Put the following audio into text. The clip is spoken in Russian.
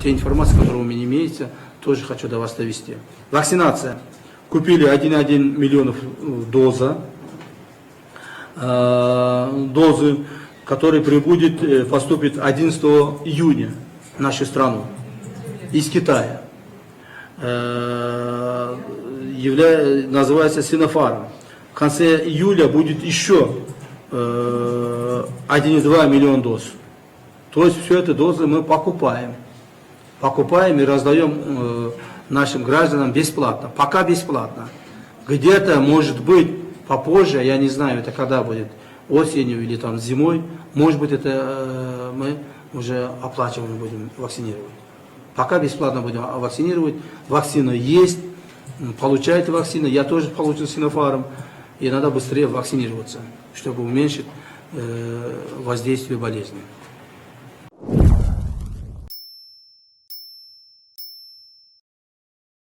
те информации, которые у меня имеется, тоже хочу до вас довести. Вакцинация. Купили 1,1 миллионов дозы, которые поступит 11 июня в нашу страну из Китая. Называется Sinopharm. В конце июля будет еще 1,2 миллиона доз. То есть все это дозы мы покупаем и раздаем нашим гражданам бесплатно. Пока бесплатно. Где-то, может быть, попозже, я не знаю, это когда будет, осенью или там зимой, может быть, это мы уже оплачиваем будем вакцинировать. Пока бесплатно будем вакцинировать. Вакцина есть, получаете вакцину, я тоже получил Sinopharm, и надо быстрее вакцинироваться, чтобы уменьшить воздействие болезни.